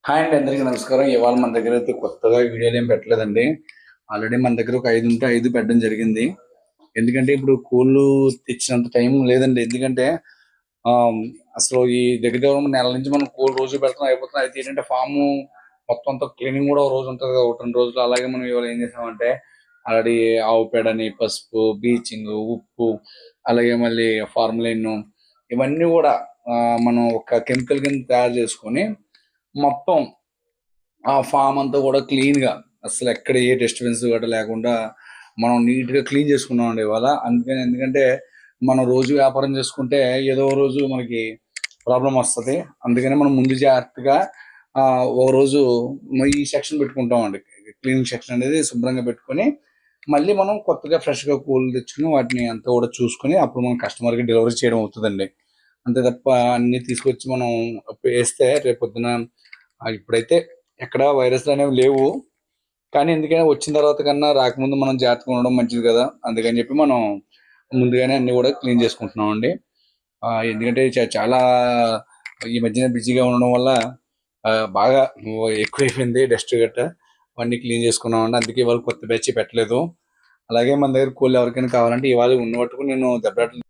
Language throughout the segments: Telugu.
హాయ్ అండి, అందరికీ నమస్కారం. ఇవాళ మన దగ్గర అయితే కొత్తగా వీడియోలు ఏం పెట్టలేదండి. ఆల్రెడీ మన దగ్గర ఒక 5 ఉంటే 5 పెట్టడం జరిగింది. ఎందుకంటే ఇప్పుడు కోళ్ళు తెచ్చినంత టైం లేదండి. ఎందుకంటే అసలు ఈ దగ్గర దగ్గర నెల నుంచి మనం కోళ్ళు రోజు పెడతాం అయిపోతున్నాం. అయితే ఏంటంటే ఫాము మొత్తం అంతా క్లీనింగ్ కూడా ఒక రోజు ఉంటుంది కదా, 1 2 రోజులు. అలాగే మనం ఇవాళ ఏం చేసామంటే ఆల్రెడీ ఆవు పేడని, పసుపు, బీచింగ్, ఉప్పు, అలాగే మళ్ళీ ఫార్మలిన్ ఇవన్నీ కూడా మనం ఒక కెమికల్ కింద తయారు చేసుకొని మొత్తం ఆ ఫామ్ అంతా కూడా క్లీన్ గా, అసలు ఎక్కడ ఏ డిస్టర్బెన్స్ కూడా లేకుండా మనం నీట్ గా క్లీన్ చేసుకున్నాం అండి ఇవాళ. అందుకని ఎందుకంటే మనం రోజు వ్యాపారం చేసుకుంటే ఏదో ఒక రోజు మనకి ప్రాబ్లం వస్తుంది. అందుకని మనం ముందు జాగ్రత్తగా ఒక రోజు ఈ సెక్షన్ పెట్టుకుంటాం అండి. క్లీనింగ్ సెక్షన్ అనేది శుభ్రంగా పెట్టుకొని మళ్ళీ మనం కొత్తగా ఫ్రెష్ గా కూల్ తెచ్చుకుని వాటిని అంతా కూడా చూసుకుని అప్పుడు మనం కస్టమర్ కి డెలివరీ చేయడం అవుతుందండి. అంతే తప్ప అన్ని తీసుకొచ్చి మనం వేస్తే రేపు పొద్దున ఇప్పుడైతే ఎక్కడ వైరస్లు అనేవి లేవు. కానీ ఎందుకైనా వచ్చిన తర్వాత కన్నా రాకముందు మనం జాగ్రత్తగా ఉండడం మంచిది కదా. అందుకని చెప్పి మనం ముందుగానే అన్ని కూడా క్లీన్ చేసుకుంటున్నాం అండి. ఎందుకంటే చాలా ఈ మధ్యన బిజీగా ఉండడం వల్ల బాగా ఎక్కువైపోయింది డస్ట్ గట్ట. అవన్నీ క్లీన్ చేసుకున్నాం అండి. అందుకే ఇవాళ కొత్త బ్యాచ్ పెట్టలేదు. అలాగే మన దగ్గర కోళ్ళు ఎవరికైనా కావాలంటే ఇవాళ ఉన్న మట్టుకు నేను దెబ్బలాట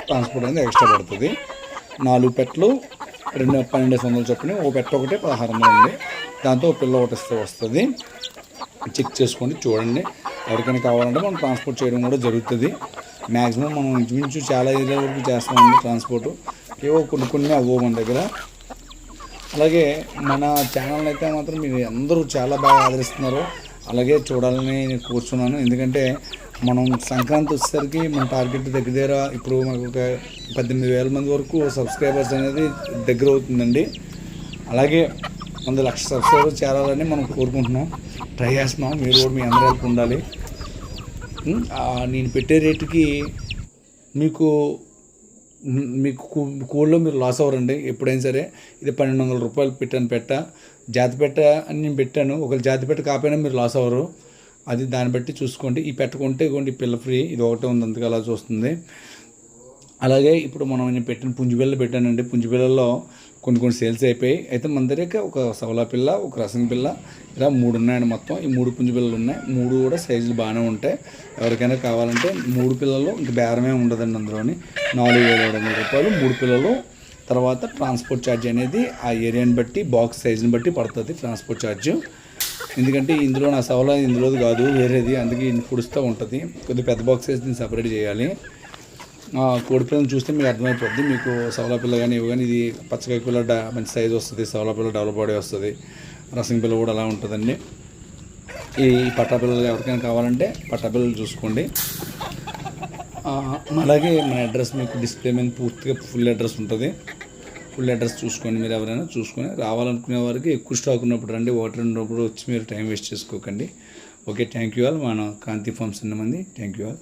ట్రాన్స్పోర్ట్ అనేది ఎక్స్ట్రా పడుతుంది. 4 పెట్టలు 1200 చొప్పున, ఓ పెట్ట ఒకటి 1600 అండి. దాంతో పిల్ల ఒకటి ఇస్తే వస్తుంది. చెక్ చేసుకోండి, చూడండి. ఎవరికైనా కావాలంటే మనం ట్రాన్స్పోర్ట్ చేయడం కూడా జరుగుతుంది. మ్యాక్సిమం మనం ఇంచుమించు చాలా ఏరియా వరకు చేస్తామండి ట్రాన్స్పోర్ట్. ఏవో కొన్ని అవ్వవు మన దగ్గర. అలాగే మన ఛానల్ అయితే మాత్రం మీరు అందరూ చాలా బాగా ఆదరిస్తున్నారు. అలాగే చూడాలని నేను కూర్చున్నాను. ఎందుకంటే మనం సంక్రాంతి వచ్చేసరికి మన టార్గెట్ దగ్గర ఇప్పుడు మనకు ఒక 18,000 మంది వరకు సబ్స్క్రైబర్స్ అనేది దగ్గర అవుతుందండి. అలాగే 1,00,000 సబ్స్క్రైబర్స్ చేరాలని మనం కోరుకుంటున్నాం, ట్రై చేస్తున్నాం. మీరు కూడా మీ అందరూ హెల్ప్ ఉండాలి. నేను పెట్టే రేటుకి మీకు కోళ్ళలో మీరు లాస్ అవ్వరండి ఎప్పుడైనా సరే. ఇది 1,200 రూపాయలు జాతి పెట్ట అని నేను పెట్టాను. ఒకవేళ జాతి పెట్ట కాకపోయినా మీరు లాస్ అవ్వరు. అది దాన్ని బట్టి చూసుకోండి. ఈ పెట్టుకుంటే ఇవ్వండి పిల్ల ఫ్రీ. ఇది ఒకటే ఉంది, అందుకే అలా చూస్తుంది. అలాగే ఇప్పుడు నేను పెట్టిన పుంజుపిల్లలు పెట్టానండి. పుంజుపిల్లల్లో కొన్ని సేల్స్ అయిపోయాయి. అయితే మన దగ్గర ఒక సవలా పిల్ల, ఒక రసం పిల్ల, ఇలా 3 ఉన్నాయండి. మొత్తం ఈ 3 పుంజుపిల్లలు ఉన్నాయి. 3 కూడా సైజులు బాగానే ఉంటాయి. ఎవరికైనా కావాలంటే 3 పిల్లలు ఇంక బేరమే ఉండదండి. అందులోని 4,700 రూపాయలు 3 పిల్లలు. తర్వాత ట్రాన్స్పోర్ట్ ఛార్జ్ అనేది ఆ ఏరియాని బట్టి, బాక్స్ సైజుని బట్టి పడుతుంది ట్రాన్స్పోర్ట్ ఛార్జ్. ఎందుకంటే ఇందులో నా సవలా ఇందులోది కాదు, వేరేది. అందుకే పొడుస్తూ ఉంటుంది. కొద్దిగా పెద్ద బాక్స్ సైజ్ దీన్ని సపరేట్ చేయాలి. కోడి పిల్లని చూస్తే మీకు అర్థమైపోద్ది. మీకు సవలా పిల్ల కానీ ఇవి కానీ, ఇది పచ్చకాయ పిల్ల మంచి సైజు వస్తుంది, సవలా పిల్ల డెవలప్ బాడీ వస్తుంది, రసం పిల్ల కూడా అలా ఉంటుందండి. ఈ పట్టా పిల్లలు ఎవరికైనా కావాలంటే పట్టా పిల్లలు చూసుకోండి. అలాగే మన అడ్రస్ మీకు డిస్ప్లే మీద పూర్తిగా ఫుల్ అడ్రస్ ఉంటుంది. ఫుల్ అడ్రస్ చూసుకోండి. మీరు ఎవరైనా చూసుకొని రావాలనుకునే వారికి ఎక్కువ స్టాక్ ఉన్నప్పుడు రండి. 1-2 రోజులు వచ్చి మీరు టైం వేస్ట్ చేసుకోకండి. Okay, thank you all. మన కాంతి ఫార్మ్స్ 2 మంది. Thank you all.